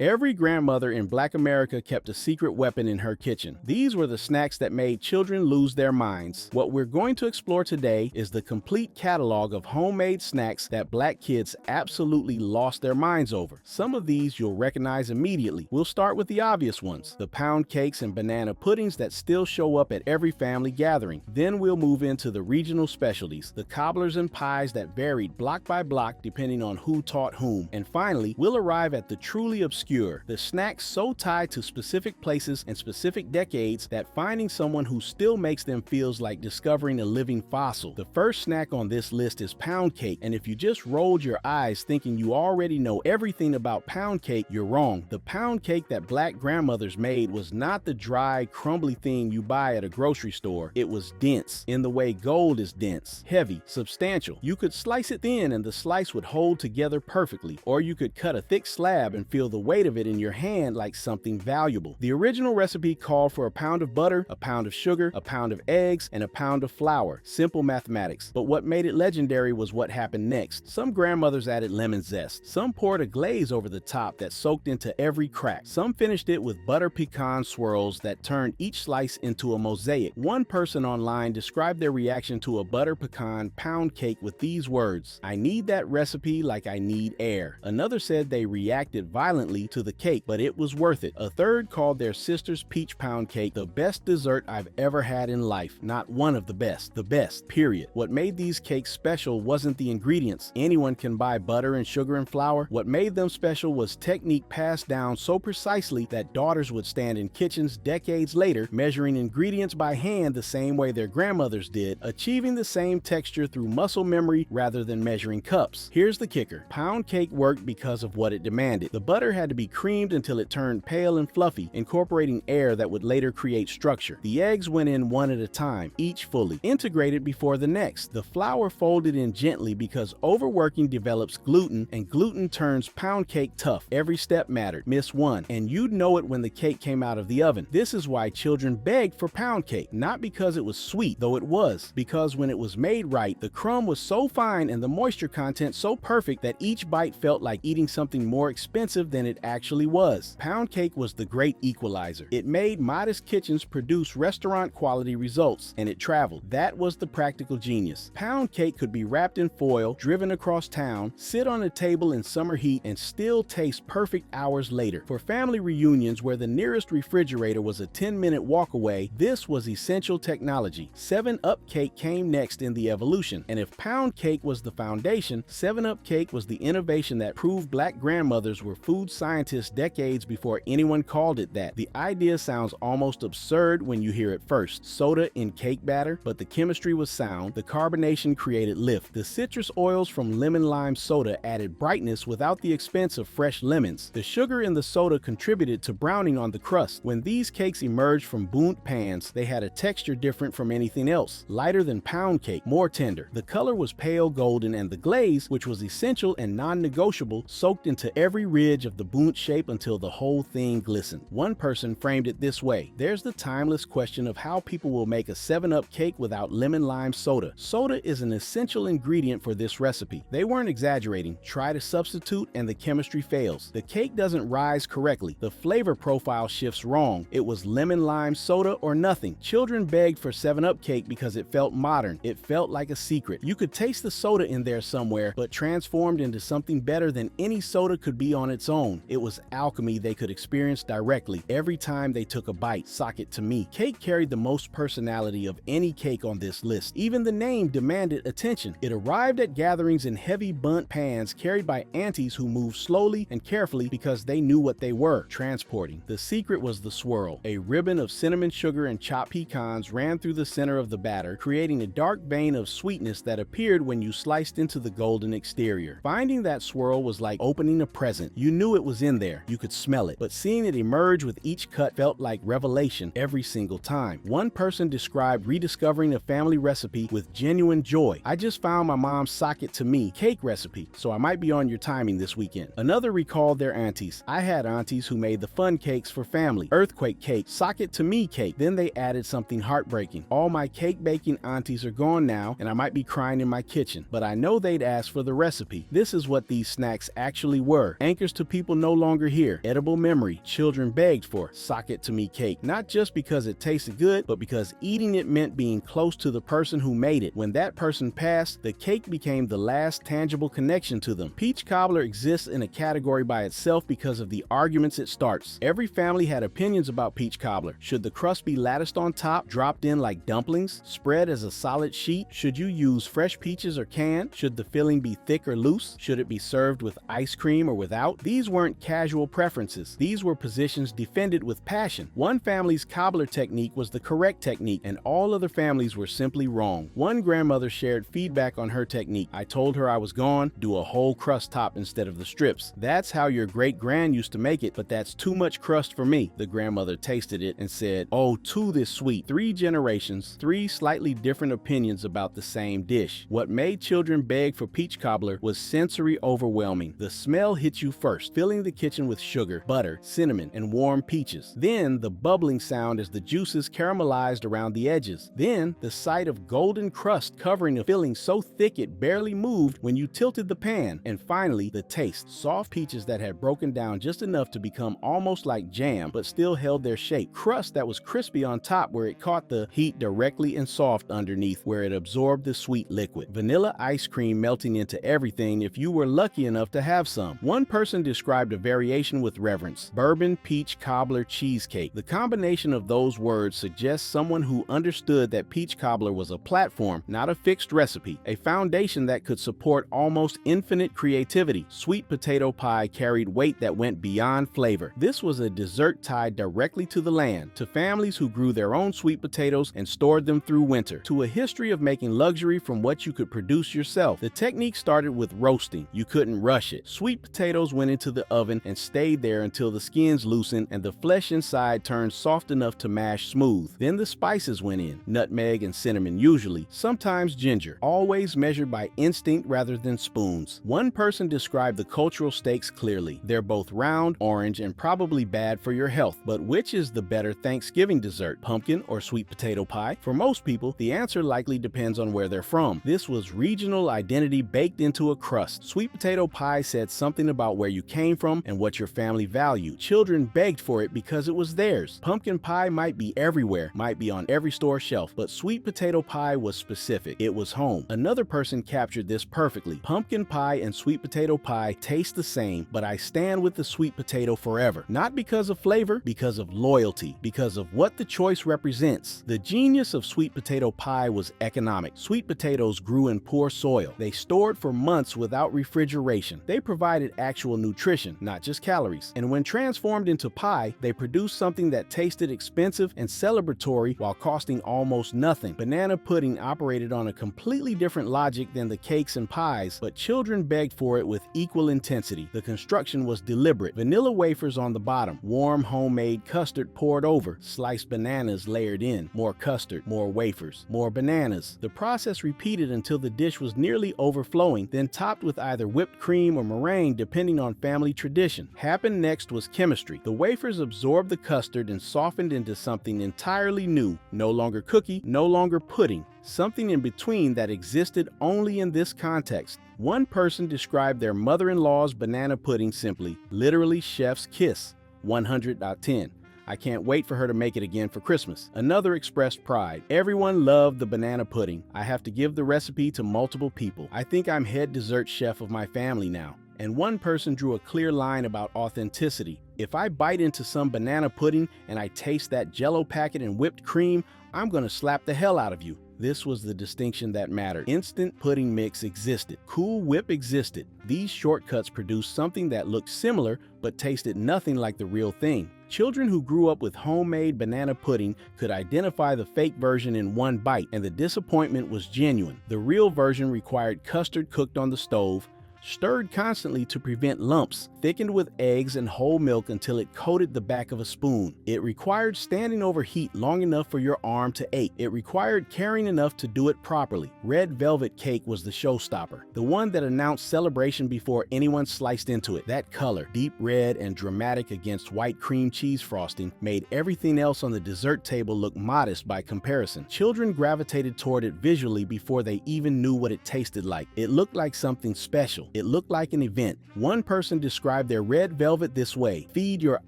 Every grandmother in Black America kept a secret weapon in her kitchen. These were the snacks that made children lose their minds. What we're going to explore today is the complete catalog of homemade snacks that Black kids absolutely lost their minds over. Some of these you'll recognize immediately. We'll start with the obvious ones, the pound cakes and banana puddings that still show up at every family gathering. Then we'll move into the regional specialties, the cobblers and pies that varied block by block depending on who taught whom. And finally, we'll arrive at the truly obscure, the snacks so tied to specific places and specific decades that finding someone who still makes them feels like discovering a living fossil. The first snack on this list is pound cake, and if you just rolled your eyes thinking you already know everything about pound cake, you're wrong. The pound cake that Black grandmothers made was not the dry, crumbly thing you buy at a grocery store. It was dense, in the way gold is dense, heavy, substantial. You could slice it thin and the slice would hold together perfectly, or you could cut a thick slab and feel the weight of it in your hand like something valuable. The original recipe called for a pound of butter, a pound of sugar, a pound of eggs, and a pound of flour. Simple mathematics. But what made it legendary was what happened next. Some grandmothers added lemon zest. Some poured a glaze over the top that soaked into every crack. Some finished it with butter pecan swirls that turned each slice into a mosaic. One person online described their reaction to a butter pecan pound cake with these words: "I need that recipe like I need air." Another said they reacted violently to the cake, but it was worth it. A third called their sister's peach pound cake the best dessert I've ever had in life. Not one of the best, period. What made these cakes special wasn't the ingredients. Anyone can buy butter and sugar and flour. What made them special was technique passed down so precisely that daughters would stand in kitchens decades later measuring ingredients by hand the same way their grandmothers did, achieving the same texture through muscle memory rather than measuring cups. Here's the kicker. Pound cake worked because of what it demanded. The butter had to be creamed until it turned pale and fluffy, incorporating air that would later create structure. The eggs went in one at a time, each fully integrated before the next. The flour folded in gently because overworking develops gluten, and gluten turns pound cake tough. Every step mattered. Miss one, and you'd know it when the cake came out of the oven. This is why children begged for pound cake, not because it was sweet, though it was, because when it was made right, the crumb was so fine and the moisture content so perfect that each bite felt like eating something more expensive than it actually was. Pound cake was the great equalizer. It made modest kitchens produce restaurant quality results, and it traveled. That was the practical genius. Pound cake could be wrapped in foil, driven across town, sit on a table in summer heat, and still taste perfect hours later. For family reunions where the nearest refrigerator was a 10-minute walk away, this was essential technology. 7-Up cake came next in the evolution, and if pound cake was the foundation, 7-Up cake was the innovation that proved Black grandmothers were food scientists decades before anyone called it that. The idea sounds almost absurd when you hear it first. Soda in cake batter, but the chemistry was sound. The carbonation created lift. The citrus oils from lemon lime soda added brightness without the expense of fresh lemons. The sugar in the soda contributed to browning on the crust. When these cakes emerged from burnt pans, they had a texture different from anything else. Lighter than pound cake, more tender. The color was pale golden, and the glaze, which was essential and non-negotiable, soaked into every ridge of the burnt shape until the whole thing glistened. One person framed it this way: there's the timeless question of how people will make a 7-Up cake without lemon lime soda. Soda is an essential ingredient for this recipe. They weren't exaggerating. Try to substitute and the chemistry fails. The cake doesn't rise correctly. The flavor profile shifts wrong. It was lemon lime soda or nothing. Children begged for 7-Up cake because it felt modern. It felt like a secret. You could taste the soda in there somewhere, but transformed into something better than any soda could be on its own. It was alchemy they could experience directly every time they took a bite. Sock it to me. Cake carried the most personality of any cake on this list. Even the name demanded attention. It arrived at gatherings in heavy burnt pans carried by aunties who moved slowly and carefully because they knew what they were transporting. The secret was the swirl. A ribbon of cinnamon sugar and chopped pecans ran through the center of the batter, creating a dark vein of sweetness that appeared when you sliced into the golden exterior. Finding that swirl was like opening a present. You knew it was in there. You could smell it. But seeing it emerge with each cut felt like revelation every single time. One person described rediscovering a family recipe with genuine joy. "I just found my mom's sock it to me cake recipe, so I might be on your timing this weekend." Another recalled their aunties. "I had aunties who made the fun cakes for family. Earthquake cake, sock it to me cake." Then they added something heartbreaking. "All my cake baking aunties are gone now, and I might be crying in my kitchen, but I know they'd ask for the recipe." This is what these snacks actually were. Anchors to people no longer here. Edible memory. Children begged for sock it to me cake, not just because it tasted good, but because eating it meant being close to the person who made it. When that person passed, the cake became the last tangible connection to them. Peach cobbler exists in a category by itself because of the arguments it starts. Every family had opinions about peach cobbler. Should the crust be latticed on top, dropped in like dumplings, spread as a solid sheet? Should you use fresh peaches or canned? Should the filling be thick or loose? Should it be served with ice cream or without? These weren't casual preferences. These were positions defended with passion. One family's cobbler technique was the correct technique, and all other families were simply wrong. One grandmother shared feedback on her technique. I told her I was gone, do a whole crust top instead of the strips. That's how your great-grand used to make it, but that's too much crust for me. The grandmother tasted it and said, oh, too this sweet. 3 generations, 3 slightly different opinions about the same dish. What made children beg for peach cobbler was sensory overwhelming. The smell hit you first, filling the kitchen with sugar, butter, cinnamon, and warm peaches. Then the bubbling sound as the juices caramelized around the edges. Then the sight of golden crust covering a filling so thick it barely moved when you tilted the pan. And finally, the taste. Soft peaches that had broken down just enough to become almost like jam, but still held their shape. Crust that was crispy on top where it caught the heat directly and soft underneath where it absorbed the sweet liquid. Vanilla ice cream melting into everything if you were lucky enough to have some. One person described a variation with reverence: bourbon peach cobbler cheesecake. The combination of those words suggests someone who understood that peach cobbler was a platform, not a fixed recipe, a foundation that could support almost infinite creativity. Sweet potato pie carried weight that went beyond flavor. This was a dessert tied directly to the land, to families who grew their own sweet potatoes and stored them through winter, to a history of making luxury from what you could produce yourself. The technique started with roasting. You couldn't rush it. Sweet potatoes went into the oven and stayed there until the skins loosened and the flesh inside turned soft enough to mash smooth. Then the spices went in, nutmeg and cinnamon usually, sometimes ginger, always measured by instinct rather than spoons. One person described the cultural stakes clearly. They're both round, orange, and probably bad for your health, but which is the better Thanksgiving dessert, pumpkin or sweet potato pie? For most people, the answer likely depends on where they're from. This was regional identity baked into a crust. Sweet potato pie said something about where you came from and what your family valued. Children begged for it because it was theirs. Pumpkin pie might be everywhere, might be on every store shelf, but sweet potato pie was specific. It was home. Another person captured this perfectly. Pumpkin pie and sweet potato pie taste the same, but I stand with the sweet potato forever. Not because of flavor, because of loyalty, because of what the choice represents. The genius of sweet potato pie was economic. Sweet potatoes grew in poor soil. They stored for months without refrigeration. They provided actual nutrition, not just calories. And when transformed into pie, they produced something that tasted expensive and celebratory while costing almost nothing. Banana pudding operated on a completely different logic than the cakes and pies, but children begged for it with equal intensity. The construction was deliberate. Vanilla wafers on the bottom, warm homemade custard poured over, sliced bananas layered in, more custard, more wafers, more bananas. The process repeated until the dish was nearly overflowing, then topped with either whipped cream or meringue depending on family tradition. Happened next was chemistry. The wafers absorbed the custard and softened into something entirely new. No longer cookie, no longer pudding. Something in between that existed only in this context. One person described their mother-in-law's banana pudding simply, literally chef's kiss. 100 out of 10. I can't wait for her to make it again for Christmas. Another expressed pride. Everyone loved the banana pudding. I have to give the recipe to multiple people. I think I'm head dessert chef of my family now. And one person drew a clear line about authenticity. If I bite into some banana pudding and I taste that Jell-O packet and whipped cream, I'm gonna slap the hell out of you. This was the distinction that mattered. Instant pudding mix existed. Cool Whip existed. These shortcuts produced something that looked similar but tasted nothing like the real thing. Children who grew up with homemade banana pudding could identify the fake version in one bite, and the disappointment was genuine. The real version required custard cooked on the stove, stirred constantly to prevent lumps, thickened with eggs and whole milk until it coated the back of a spoon. It required standing over heat long enough for your arm to ache. It required caring enough to do it properly. Red velvet cake was the showstopper, the one that announced celebration before anyone sliced into it. That color, deep red and dramatic against white cream cheese frosting, made everything else on the dessert table look modest by comparison. Children gravitated toward it visually before they even knew what it tasted like. It looked like something special. unforgettable. It looked like an event. One person described their red velvet this way: feed your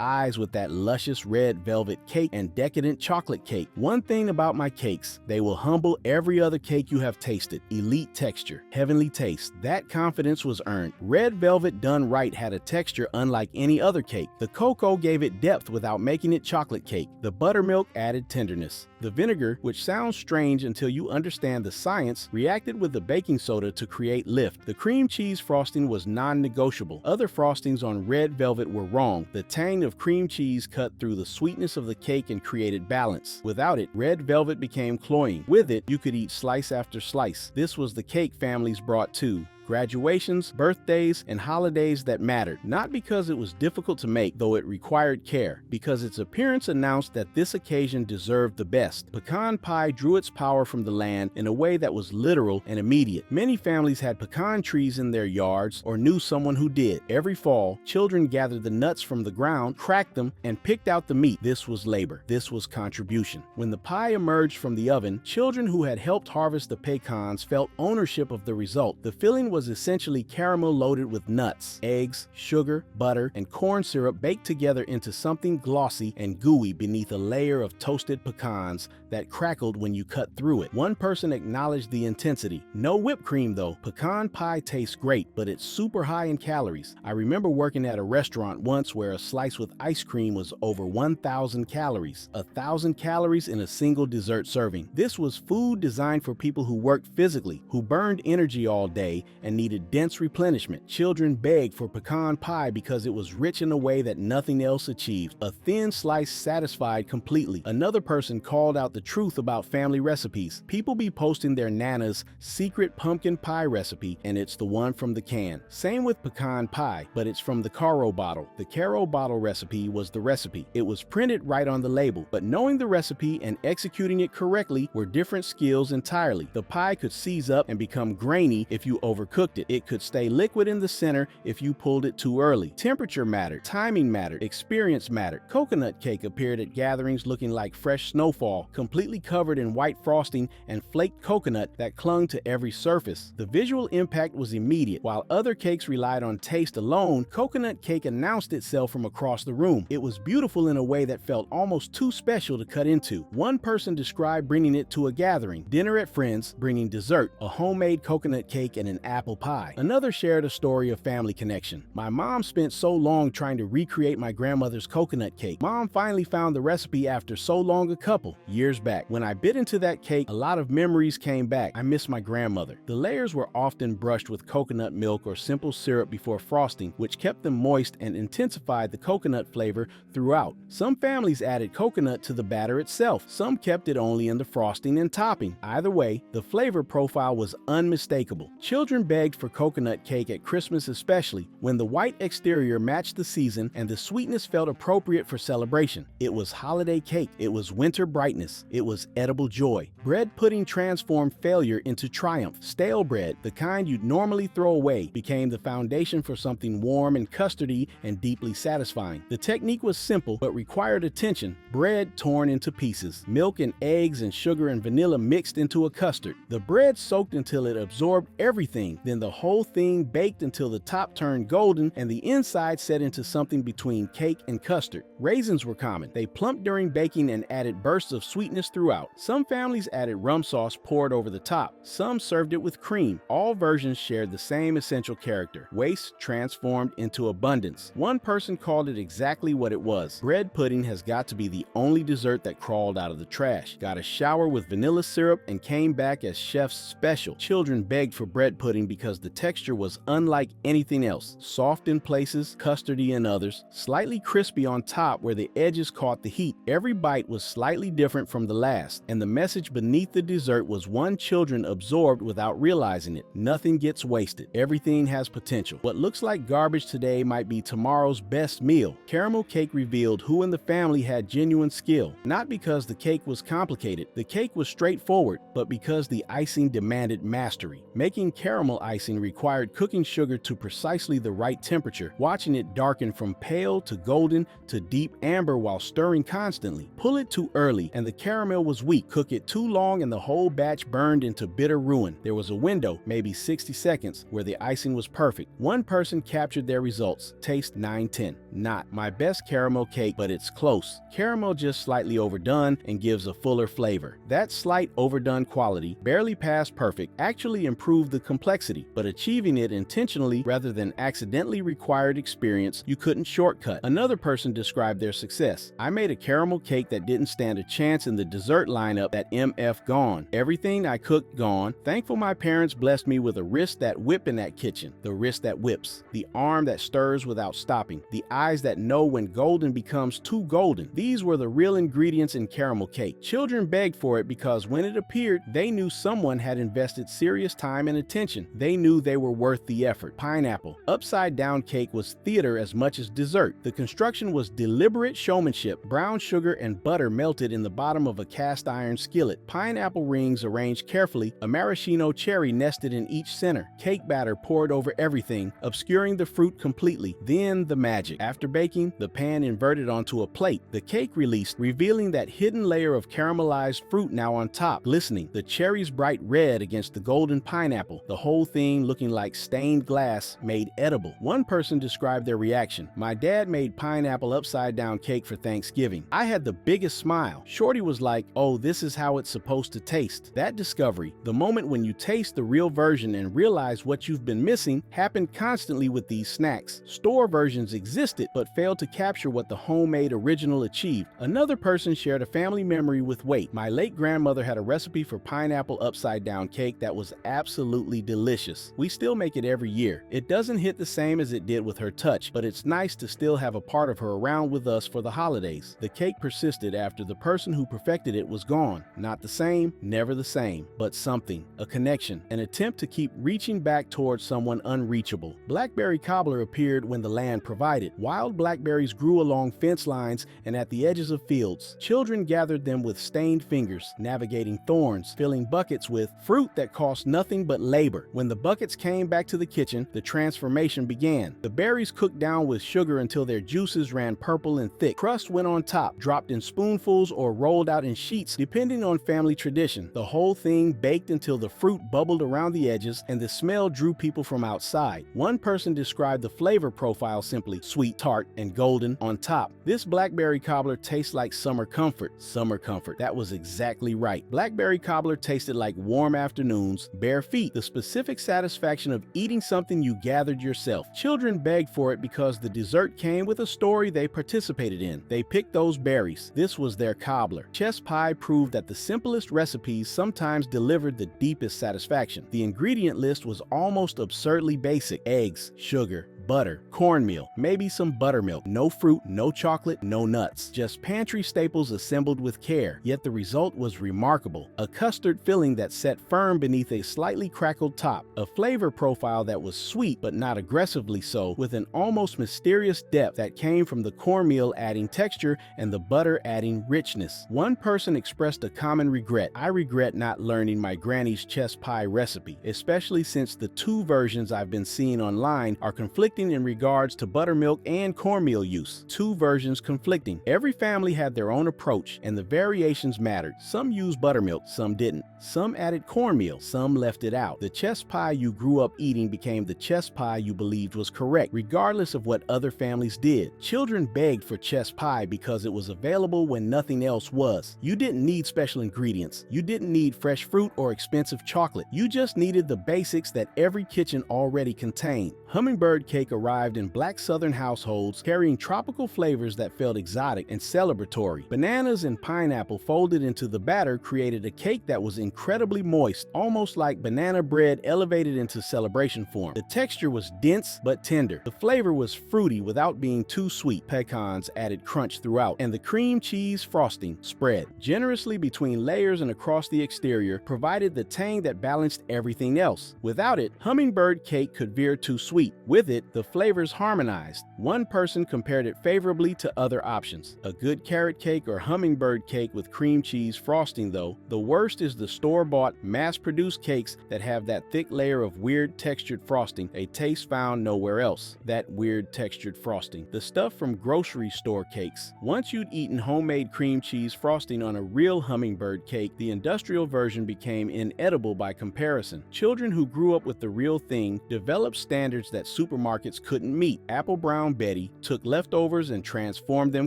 eyes with that luscious red velvet cake and decadent chocolate cake. One thing about my cakes, they will humble every other cake you have tasted. Elite texture, heavenly taste. That confidence was earned. Red velvet done right had a texture unlike any other cake. The cocoa gave it depth without making it chocolate cake. The buttermilk added tenderness. The vinegar, which sounds strange until you understand the science, reacted with the baking soda to create lift. The cream cheese frosting was non-negotiable. Other frostings on red velvet were wrong. The tang of cream cheese cut through the sweetness of the cake and created balance. Without it, red velvet became cloying. With it, you could eat slice after slice. This was the cake families brought too. Graduations, birthdays, and holidays that mattered, not because it was difficult to make, though it required care, because its appearance announced that this occasion deserved the best. Pecan pie drew its power from the land in a way that was literal and immediate. Many families had pecan trees in their yards or knew someone who did. Every fall, children gathered the nuts from the ground, cracked them, and picked out the meat. This was labor. This was contribution. When the pie emerged from the oven, children who had helped harvest the pecans felt ownership of the result. The filling was essentially caramel loaded with nuts, eggs, sugar, butter, and corn syrup baked together into something glossy and gooey beneath a layer of toasted pecans that crackled when you cut through it. One person acknowledged the intensity. No whipped cream though. Pecan pie tastes great, but it's super high in calories. I remember working at a restaurant once where a slice with ice cream was over 1,000 calories. 1,000 calories in a single dessert serving. This was food designed for people who worked physically, who burned energy all day and needed dense replenishment. Children begged for pecan pie because it was rich in a way that nothing else achieved. A thin slice satisfied completely. Another person called out the truth about family recipes. People be posting their nana's secret pumpkin pie recipe, and it's the one from the can. Same with pecan pie, but it's from the Caro bottle. The Caro bottle recipe was the recipe. It was printed right on the label, but knowing the recipe and executing it correctly were different skills entirely. The pie could seize up and become grainy if you overcooked it. It could stay liquid in the center if you pulled it too early. Temperature mattered, timing mattered, experience mattered. Coconut cake appeared at gatherings looking like fresh snowfall, completely covered in white frosting and flaked coconut that clung to every surface. The visual impact was immediate. While other cakes relied on taste alone, coconut cake announced itself from across the room. It was beautiful in a way that felt almost too special to cut into. One person described bringing it to a gathering, dinner at friends, bringing dessert, a homemade coconut cake and an apple pie. Another shared a story of family connection. My mom spent so long trying to recreate my grandmother's coconut cake. Mom finally found the recipe after so long, a couple years back. When I bit into that cake, a lot of memories came back. I miss my grandmother. The layers were often brushed with coconut milk or simple syrup before frosting, which kept them moist and intensified the coconut flavor throughout. Some families added coconut to the batter itself. Some kept it only in the frosting and topping. Either way, the flavor profile was unmistakable. Children begged for coconut cake at Christmas, especially when the white exterior matched the season and the sweetness felt appropriate for celebration. It was holiday cake. It was winter brightness. It was edible joy. Bread pudding transformed failure into triumph. Stale bread, the kind you'd normally throw away, became the foundation for something warm and custardy and deeply satisfying. The technique was simple but required attention. Bread torn into pieces. Milk and eggs and sugar and vanilla mixed into a custard. The bread soaked until it absorbed everything. Then the whole thing baked until the top turned golden and the inside set into something between cake and custard. Raisins were common. They plumped during baking and added bursts of sweetness throughout. Some families added rum sauce poured over the top. Some served it with cream. All versions shared the same essential character. Waste transformed into abundance. One person called it exactly what it was. Bread pudding has got to be the only dessert that crawled out of the trash. Got a shower with vanilla syrup and came back as chef's special. Children begged for bread pudding because the texture was unlike anything else. Soft in places, custardy in others, slightly crispy on top where the edges caught the heat. Every bite was slightly different from the last, and the message beneath the dessert was one children absorbed without realizing it. Nothing gets wasted. Everything has potential. What looks like garbage today might be tomorrow's best meal. Caramel cake revealed who in the family had genuine skill. Not because the cake was complicated. The cake was straightforward, but because the icing demanded mastery. Making caramel icing required cooking sugar to precisely the right temperature, watching it darken from pale to golden to deep amber while stirring constantly. Pull it too early and the caramel was weak. Cook it too long and the whole batch burned into bitter ruin. There was a window, maybe 60 seconds, where the icing was perfect. One person captured their results. Taste 9/10. Not my best caramel cake, but it's close. Caramel just slightly overdone and gives a fuller flavor. That slight overdone quality, barely past perfect, actually improved the complexity, but achieving it intentionally rather than accidentally required experience you couldn't shortcut. Another person described their success. I made a caramel cake that didn't stand a chance in the dessert lineup. That MF gone. Everything I cooked gone. Thankful my parents blessed me with a wrist that whip in that kitchen. The wrist that whips. The arm that stirs without stopping. The eyes that know when golden becomes too golden. These were the real ingredients in caramel cake. Children begged for it because when it appeared, they knew someone had invested serious time and attention. They knew they were worth the effort. Pineapple. Upside down cake was theater as much as dessert. The construction was deliberate showmanship. Brown sugar and butter melted in the bottom of a cast iron skillet. Pineapple rings arranged carefully. A maraschino cherry nested in each center. Cake batter poured over everything, obscuring the fruit completely. Then the magic. After baking, the pan inverted onto a plate. The cake released, revealing that hidden layer of caramelized fruit now on top, glistening. The cherries bright red against the golden pineapple. The whole thing looking like stained glass made edible. One person described their reaction. My dad made pineapple upside down cake for Thanksgiving. I had the biggest smile. Shorty was like, "Oh, this is how it's supposed to taste." That discovery, the moment when you taste the real version and realize what you've been missing, happened constantly with these snacks. Store versions existed, but failed to capture what the homemade original achieved. Another person shared a family memory with weight. My late grandmother had a recipe for pineapple upside down cake that was absolutely delicious. We still make it every year. It doesn't hit the same as it did with her touch, but it's nice to still have a part of her around with us for the holidays. The cake persisted after the person who perfected it was gone. Not the same, never the same, but something, a connection, an attempt to keep reaching back towards someone unreachable. Blackberry cobbler appeared when the land provided. Wild blackberries grew along fence lines and at the edges of fields. Children gathered them with stained fingers, navigating thorns, filling buckets with fruit that cost nothing but labor. When the buckets came back to the kitchen, the transformation began. The berries cooked down with sugar until their juices ran purple and thick. Crust went on top, dropped in spoonfuls or rolled out in sheets, depending on family tradition. The whole thing baked until the fruit bubbled around the edges and the smell drew people from outside. One person described the flavor profile simply: sweet, tart, and golden on top. This blackberry cobbler tastes like summer comfort. Summer comfort. That was exactly right. Blackberry cobbler tasted like warm afternoons, bare feet, the specific satisfaction of eating something you gathered yourself. Children begged for it because the dessert came with a story they participated in. They picked those berries. This was their cobbler. Chess pie proved that the simplest recipes sometimes delivered the deepest satisfaction. The ingredient list was almost absurdly basic: eggs, sugar, butter, cornmeal, maybe some buttermilk, no fruit, no chocolate, no nuts. Just pantry staples assembled with care. Yet the result was remarkable. A custard filling that sat firm beneath a slightly crackled top. A flavor profile that was sweet but not aggressively so, with an almost mysterious depth that came from the cornmeal adding texture and the butter adding richness. One person expressed a common regret. I regret not learning my granny's chess pie recipe, especially since the two versions I've been seeing online are conflicting in regards to buttermilk and cornmeal use. Two versions conflicting. Every family had their own approach, and the variations mattered. Some used buttermilk, some didn't. Some added cornmeal, some left it out. The chess pie you grew up eating became the chess pie you believed was correct, regardless of what other families did. Children begged for chess pie because it was available when nothing else was. You didn't need special ingredients. You didn't need fresh fruit or expensive chocolate. You just needed the basics that every kitchen already contained. Hummingbird cake arrived in Black Southern households carrying tropical flavors that felt exotic and celebratory. Bananas and pineapple folded into the batter created a cake that was incredibly moist, almost like banana bread elevated into celebration form. The texture was dense but tender. The flavor was fruity without being too sweet. Pecans added crunch throughout, and the cream cheese frosting spread generously between layers and across the exterior provided the tang that balanced everything else. Without it, hummingbird cake could veer too sweet. sweet. With it, the flavors harmonized. One person compared it favorably to other options. A good carrot cake or hummingbird cake with cream cheese frosting though. The worst is the store-bought, mass-produced cakes that have that thick layer of weird textured frosting, a taste found nowhere else. That weird textured frosting. The stuff from grocery store cakes. Once you'd eaten homemade cream cheese frosting on a real hummingbird cake, the industrial version became inedible by comparison. Children who grew up with the real thing developed standards that supermarkets couldn't meet. Apple Brown Betty took leftovers and transformed them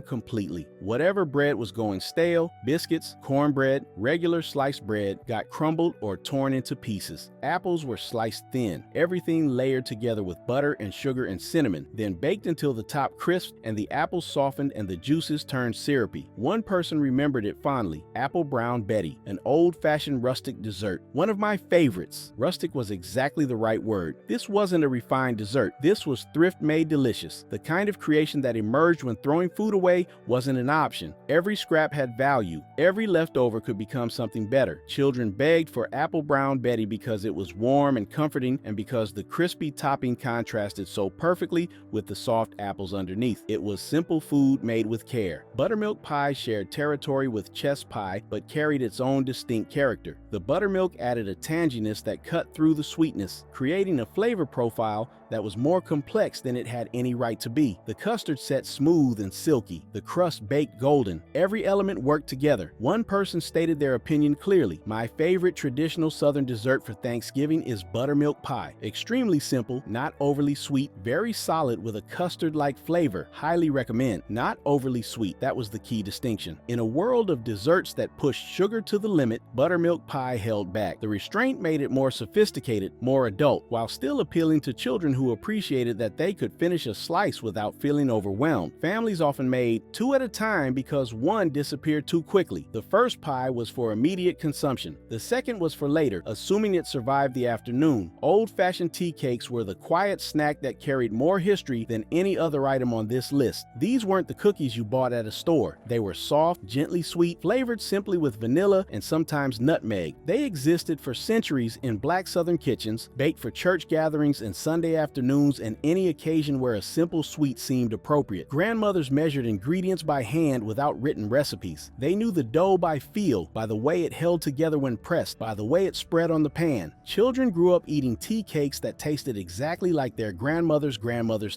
completely. Whatever bread was going stale, biscuits, cornbread, regular sliced bread, got crumbled or torn into pieces. Apples were sliced thin, everything layered together with butter and sugar and cinnamon, then baked until the top crisped and the apples softened and the juices turned syrupy. One person remembered it fondly, Apple Brown Betty, an old-fashioned rustic dessert. One of my favorites. Rustic was exactly the right word. This wasn't a refined dessert. This was thrift-made delicious, the kind of creation that emerged when throwing food away wasn't an option. Every scrap had value. Every leftover could become something better. Children begged for Apple Brown Betty because it was warm and comforting and because the crispy topping contrasted so perfectly with the soft apples underneath. It was simple food made with care. Buttermilk pie shared territory with chess pie but carried its own distinct character. The buttermilk added a tanginess that cut through the sweetness, creating a flavor profile that was more complex than it had any right to be. The custard set smooth and silky, the crust baked golden. Every element worked together. One person stated their opinion clearly. My favorite traditional Southern dessert for Thanksgiving is buttermilk pie. Extremely simple, not overly sweet, very solid with a custard-like flavor. Highly recommend. Not overly sweet, that was the key distinction. In a world of desserts that pushed sugar to the limit, buttermilk pie held back. The restraint made it more sophisticated, more adult, while still appealing to children who appreciated that they could finish a slice without feeling overwhelmed. Families often made two at a time because one disappeared too quickly. The first pie was for immediate consumption. The second was for later, assuming it survived the afternoon. Old-fashioned tea cakes were the quiet snack that carried more history than any other item on this list. These weren't the cookies you bought at a store. They were soft, gently sweet, flavored simply with vanilla and sometimes nutmeg. They existed for centuries in Black Southern kitchens, baked for church gatherings and Sunday afternoons and any occasion where a simple sweet seemed appropriate. Grandmothers measured ingredients by hand without written recipes. They knew the dough by feel, by the way it held together when pressed, by the way it spread on the pan. Children grew up eating tea cakes that tasted exactly like their grandmother's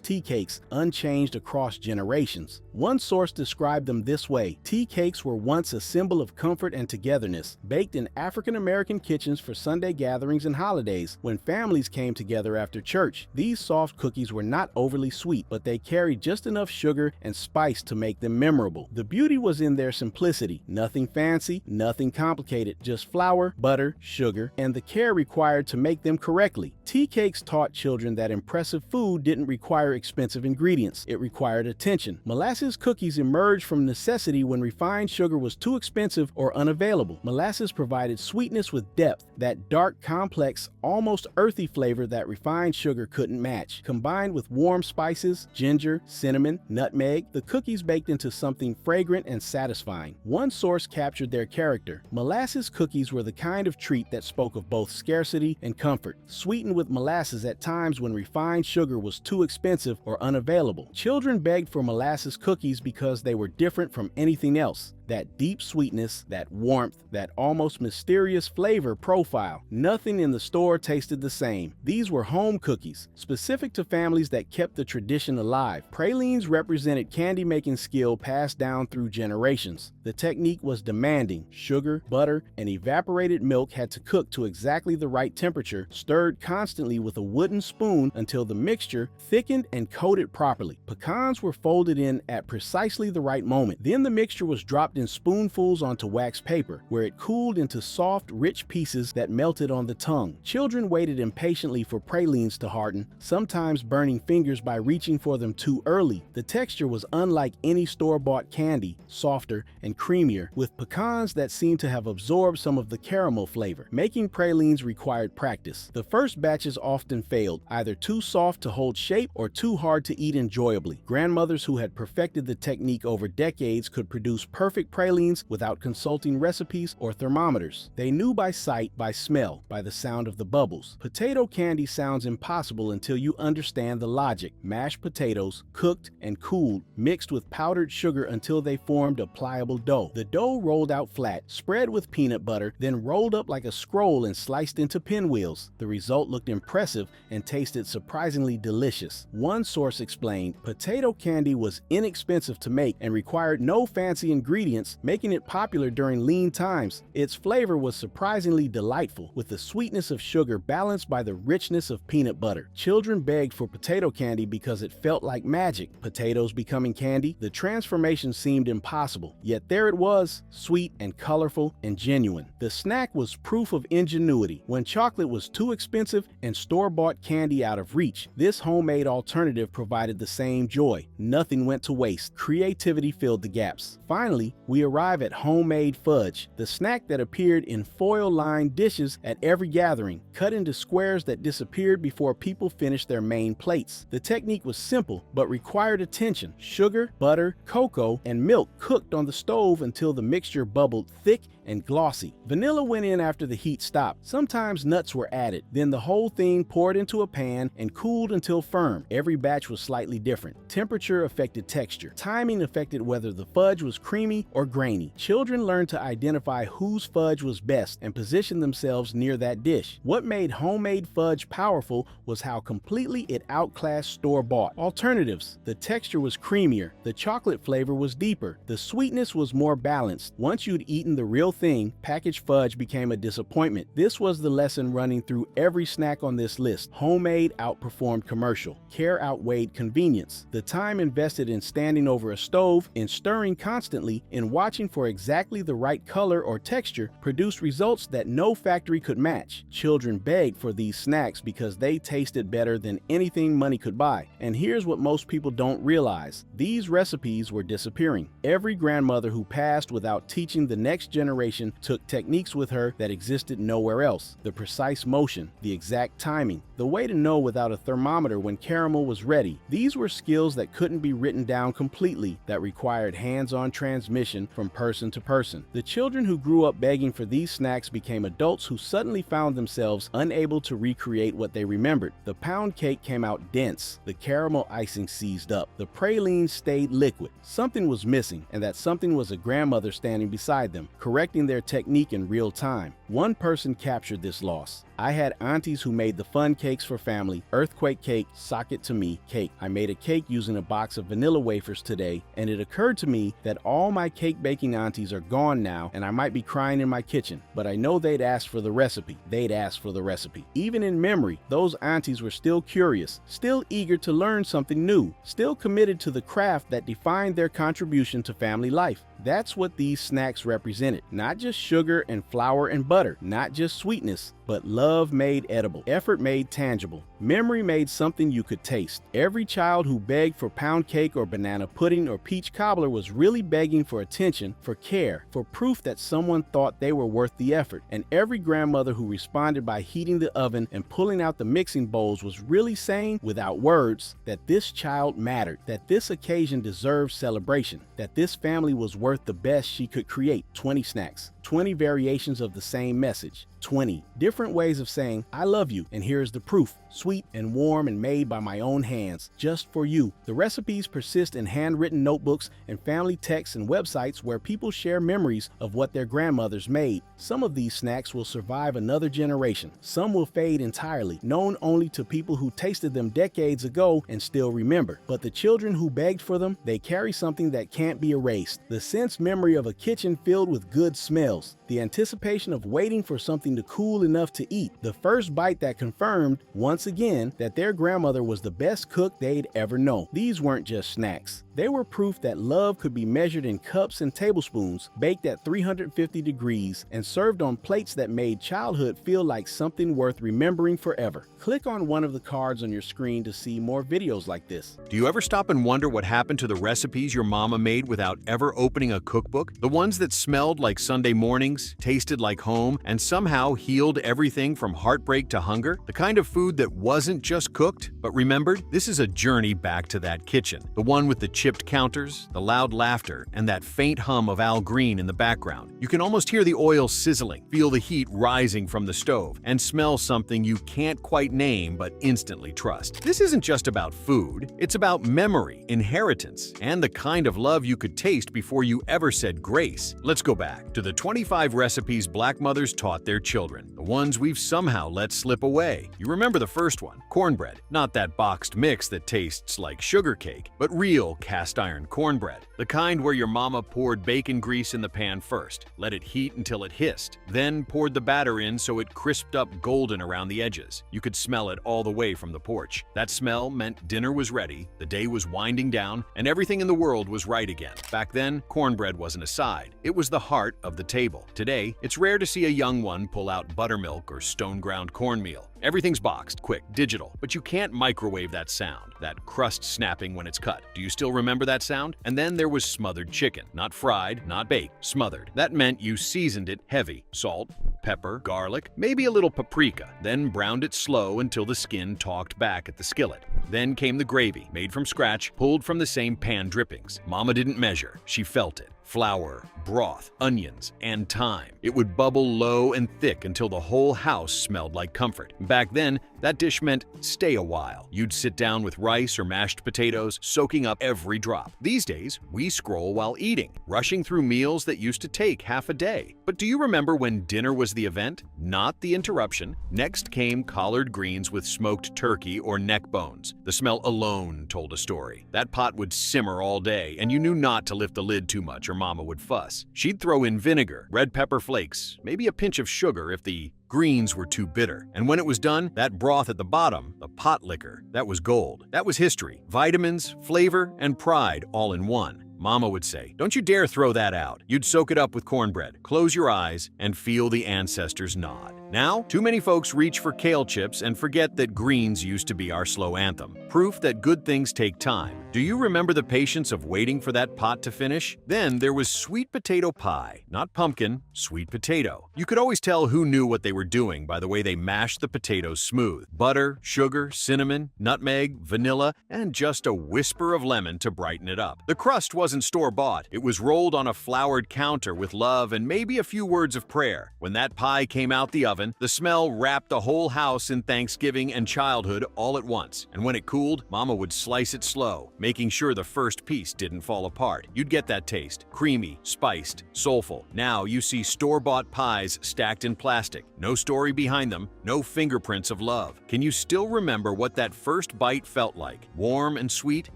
tea cakes, unchanged across generations. One source described them this way: tea cakes were once a symbol of comfort and togetherness, baked in African American kitchens for Sunday gatherings and holidays when families came together after church. These soft cookies were not overly sweet, but they carried just enough sugar and spice to make them memorable. The beauty was in their simplicity. Nothing fancy, nothing complicated, just flour, butter, sugar, and the care required to make them correctly. Tea cakes taught children that impressive food didn't require expensive ingredients. It required attention. Molasses cookies emerged from necessity when refined sugar was too expensive or unavailable. Molasses provided sweetness with depth, that dark, complex, almost earthy flavor that refined sugar couldn't match. Combined with warm spices, ginger, cinnamon, nutmeg, the cookies baked into something fragrant and satisfying. One source captured their character. Molasses cookies were the kind of treat that spoke of both scarcity and comfort, sweetened with molasses at times when refined sugar was too expensive or unavailable. Children begged for molasses cookies because they were different from anything else. That deep sweetness, that warmth, that almost mysterious flavor profile. Nothing in the store tasted the same. These were home cookies, specific to families that kept the tradition alive. Pralines represented candy-making skill passed down through generations. The technique was demanding. Sugar, butter, and evaporated milk had to cook to exactly the right temperature, stirred constantly with a wooden spoon until the mixture thickened and coated properly. Pecans were folded in at precisely the right moment. Then the mixture was dropped in spoonfuls onto wax paper, where it cooled into soft, rich pieces that melted on the tongue. Children waited impatiently for pralines to harden, sometimes burning fingers by reaching for them too early. The texture was unlike any store-bought candy, softer and creamier, with pecans that seemed to have absorbed some of the caramel flavor. Making pralines required practice. The first batches often failed, either too soft to hold shape or too hard to eat enjoyably. Grandmothers who had perfected the technique over decades could produce perfect perfect pralines without consulting recipes or thermometers. They knew by sight, by smell, by the sound of the bubbles. Potato candy sounds impossible until you understand the logic. Mashed potatoes, cooked and cooled, mixed with powdered sugar until they formed a pliable dough. The dough rolled out flat, spread with peanut butter, then rolled up like a scroll and sliced into pinwheels. The result looked impressive and tasted surprisingly delicious. One source explained, potato candy was inexpensive to make and required no fancy ingredients, making it popular during lean times. Its flavor was surprisingly delightful, with the sweetness of sugar balanced by the richness of peanut butter. Children begged for potato candy because it felt like magic. Potatoes becoming candy, the transformation seemed impossible. Yet there it was, sweet and colorful and genuine. The snack was proof of ingenuity. When chocolate was too expensive and store-bought candy out of reach, this homemade alternative provided the same joy. Nothing went to waste. Creativity filled the gaps. Finally, we arrive at homemade fudge, the snack that appeared in foil-lined dishes at every gathering, cut into squares that disappeared before people finished their main plates. The technique was simple, but required attention. Sugar, butter, cocoa, and milk cooked on the stove until the mixture bubbled thick and glossy. Vanilla went in after the heat stopped. Sometimes nuts were added. Then the whole thing poured into a pan and cooled until firm. Every batch was slightly different. Temperature affected texture. Timing affected whether the fudge was creamy or grainy. Children learned to identify whose fudge was best and position themselves near that dish. What made homemade fudge powerful was how completely it outclassed store-bought alternatives. The texture was creamier. The chocolate flavor was deeper. The sweetness was more balanced. Once you'd eaten the real thing, packaged fudge became a disappointment. This was the lesson running through every snack on this list. Homemade outperformed commercial. Care outweighed convenience. The time invested in standing over a stove, in stirring constantly, in watching for exactly the right color or texture produced results that no factory could match. Children begged for these snacks because they tasted better than anything money could buy. And here's what most people don't realize. These recipes were disappearing. Every grandmother who passed without teaching the next generation took techniques with her that existed nowhere else. The precise motion, the exact timing, the way to know without a thermometer when caramel was ready. These were skills that couldn't be written down completely, that required hands-on transmission from person to person. The children who grew up begging for these snacks became adults who suddenly found themselves unable to recreate what they remembered. The pound cake came out dense, the caramel icing seized up, the praline stayed liquid. Something was missing, and that something was a grandmother standing beside them, correcting their technique in real time. One person captured this loss. I had aunties who made the fun cakes for family, earthquake cake, sock it to me cake. I made a cake using a box of vanilla wafers today, and it occurred to me that all my cake baking aunties are gone now, and I might be crying in my kitchen, but I know they'd ask for the recipe. They'd ask for the recipe. Even in memory, those aunties were still curious, still eager to learn something new, still committed to the craft that defined their contribution to family life. That's what these snacks represented. Not just sugar and flour and butter, not just sweetness, but love made edible, effort made tangible, memory made something you could taste. Every child who begged for pound cake or banana pudding or peach cobbler was really begging for attention, for care, for proof that someone thought they were worth the effort. And every grandmother who responded by heating the oven and pulling out the mixing bowls was really saying, without words, that this child mattered, that this occasion deserved celebration, that this family was worth the best she could create. 20 snacks, 20 variations of the same message, 20 different ways of saying, I love you, and here's the proof. Sweet and warm and made by my own hands, just for you. The recipes persist in handwritten notebooks and family texts and websites where people share memories of what their grandmothers made. Some of these snacks will survive another generation. Some will fade entirely, known only to people who tasted them decades ago and still remember. But the children who begged for them, they carry something that can't be erased. The sense memory of a kitchen filled with good smells. The anticipation of waiting for something to cool enough to eat. The first bite that confirmed, once again, that their grandmother was the best cook they'd ever known. These weren't just snacks. They were proof that love could be measured in cups and tablespoons, baked at 350 degrees, and served on plates that made childhood feel like something worth remembering forever. Click on one of the cards on your screen to see more videos like this. Do you ever stop and wonder what happened to the recipes your mama made without ever opening a cookbook? The ones that smelled like Sunday mornings, tasted like home, and somehow somehow healed everything from heartbreak to hunger? The kind of food that wasn't just cooked, but remembered? This is a journey back to that kitchen. The one with the chipped counters, the loud laughter, and that faint hum of Al Green in the background. You can almost hear the oil sizzling, feel the heat rising from the stove, and smell something you can't quite name but instantly trust. This isn't just about food, it's about memory, inheritance, and the kind of love you could taste before you ever said grace. Let's go back to the 25 recipes Black mothers taught their children, the ones we've somehow let slip away. You remember the first one, cornbread, not that boxed mix that tastes like sugar cake, but real cast iron cornbread, the kind where your mama poured bacon grease in the pan first, let it heat until it hissed, then poured the batter in so it crisped up golden around the edges. You could smell it all the way from the porch. That smell meant dinner was ready, the day was winding down, and everything in the world was right again. Back then, cornbread wasn't a side. It was the heart of the table. Today, it's rare to see a young one pull out buttermilk or stone-ground cornmeal. Everything's boxed, quick, digital, but you can't microwave that sound, that crust snapping when it's cut. Do you still remember that sound? And then there was smothered chicken. Not fried, not baked, smothered. That meant you seasoned it heavy, salt, pepper, garlic, maybe a little paprika, then browned it slow until the skin talked back at the skillet. Then came the gravy, made from scratch, pulled from the same pan drippings. Mama didn't measure, she felt it. Flour, broth, onions, and thyme. It would bubble low and thick until the whole house smelled like comfort. Back then, that dish meant stay a while. You'd sit down with rice or mashed potatoes, soaking up every drop. These days, we scroll while eating, rushing through meals that used to take half a day. But do you remember when dinner was the event, not the interruption? Next came collard greens with smoked turkey or neck bones. The smell alone told a story. That pot would simmer all day, and you knew not to lift the lid too much or Mama would fuss. She'd throw in vinegar, red pepper flakes, maybe a pinch of sugar if the greens were too bitter. And when it was done, that broth at the bottom, the pot liquor, that was gold. That was history. Vitamins, flavor, and pride all in one. Mama would say, "Don't you dare throw that out." You'd soak it up with cornbread, close your eyes, and feel the ancestors nod. Now, too many folks reach for kale chips and forget that greens used to be our slow anthem. Proof that good things take time. Do you remember the patience of waiting for that pot to finish? Then there was sweet potato pie. Not pumpkin, sweet potato. You could always tell who knew what they were doing by the way they mashed the potatoes smooth. Butter, sugar, cinnamon, nutmeg, vanilla, and just a whisper of lemon to brighten it up. The crust wasn't store-bought. It was rolled on a floured counter with love and maybe a few words of prayer. When that pie came out the oven, the smell wrapped the whole house in Thanksgiving and childhood all at once. And when it cooled, Mama would slice it slow, making sure the first piece didn't fall apart. You'd get that taste. Creamy, spiced, soulful. Now you see store-bought pies stacked in plastic. No story behind them, no fingerprints of love. Can you still remember what that first bite felt like? Warm and sweet,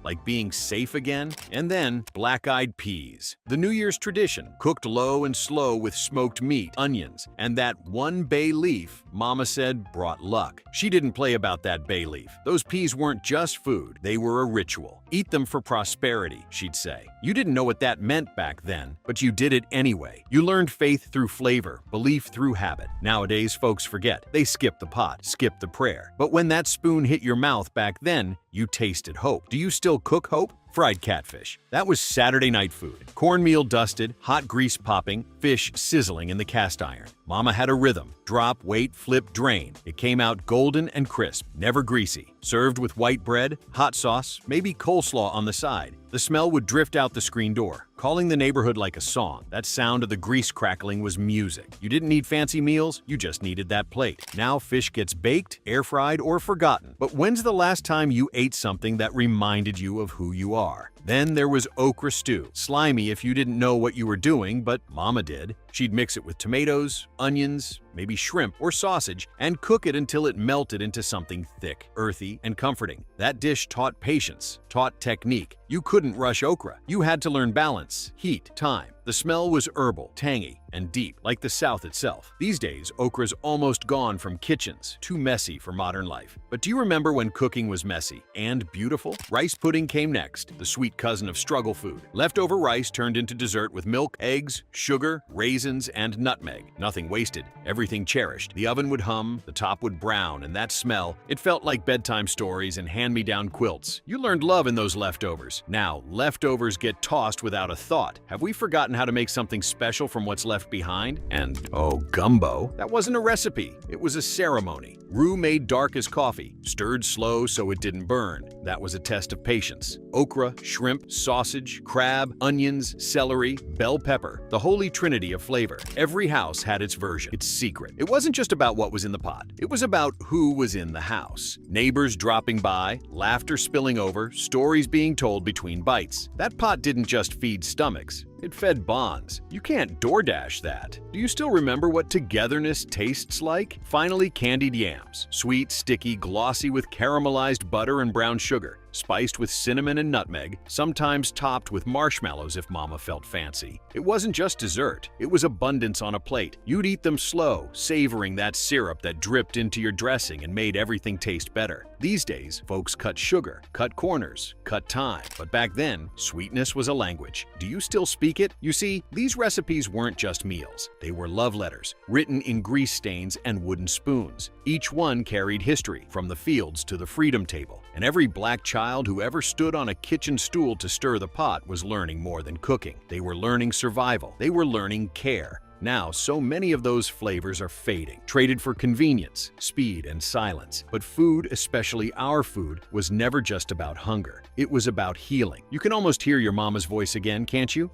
like being safe again? And then, black-eyed peas. The New Year's tradition, cooked low and slow with smoked meat, onions, and that one bay leaf, Mama said, brought luck. She didn't play about that bay leaf. Those peas weren't just food, they were a ritual. Eat them for prosperity, she'd say. You didn't know what that meant back then, but you did it anyway. You learned faith through flavor, belief through habit. Nowadays, folks forget. They skip the pot, skip the prayer. But when that spoon hit your mouth back then, you tasted hope. Do you still cook hope? Fried catfish. That was Saturday night food. Cornmeal dusted, hot grease popping, fish sizzling in the cast iron. Mama had a rhythm. Drop, wait, flip, drain. It came out golden and crisp, never greasy. Served with white bread, hot sauce, maybe coleslaw on the side. The smell would drift out the screen door, calling the neighborhood like a song. That sound of the grease crackling was music. You didn't need fancy meals, you just needed that plate. Now fish gets baked, air-fried, or forgotten. But when's the last time you ate something that reminded you of who you are? Then there was okra stew. Slimy if you didn't know what you were doing, but Mama did. She'd mix it with tomatoes, onions, maybe shrimp or sausage, and cook it until it melted into something thick, earthy, and comforting. That dish taught patience, taught technique. You couldn't rush okra. You had to learn balance, heat, time. The smell was herbal, tangy, and deep, like the South itself. These days, okra's almost gone from kitchens, too messy for modern life. But do you remember when cooking was messy and beautiful? Rice pudding came next, the sweet cousin of struggle food. Leftover rice turned into dessert with milk, eggs, sugar, raisins, and nutmeg. Nothing wasted, everything cherished. The oven would hum, the top would brown, and that smell, it felt like bedtime stories and hand-me-down quilts. You learned love in those leftovers. Now, leftovers get tossed without a thought. Have we forgotten forgotten how to make something special from what's left behind? And, oh, gumbo. That wasn't a recipe. It was a ceremony. Roux made dark as coffee, stirred slow so it didn't burn. That was a test of patience. Okra, shrimp, sausage, crab, onions, celery, bell pepper, the holy trinity of flavor. Every house had its version, its secret. It wasn't just about what was in the pot. It was about who was in the house. Neighbors dropping by, laughter spilling over, stories being told between bites. That pot didn't just feed stomachs. It fed bonds. You can't DoorDash that. Do you still remember what togetherness tastes like? Finally, candied yams. Sweet, sticky, glossy with caramelized butter and brown sugar. Spiced with cinnamon and nutmeg, sometimes topped with marshmallows if Mama felt fancy. It wasn't just dessert, it was abundance on a plate. You'd eat them slow, savoring that syrup that dripped into your dressing and made everything taste better. These days, folks cut sugar, cut corners, cut time. But back then, sweetness was a language. Do you still speak it? You see, these recipes weren't just meals. They were love letters, written in grease stains and wooden spoons. Each one carried history, from the fields to the freedom table. And every black child who ever stood on a kitchen stool to stir the pot was learning more than cooking. They were learning survival. They were learning care. Now, so many of those flavors are fading, traded for convenience, speed, and silence. But food, especially our food, was never just about hunger. It was about healing. You can almost hear your mama's voice again, can't you?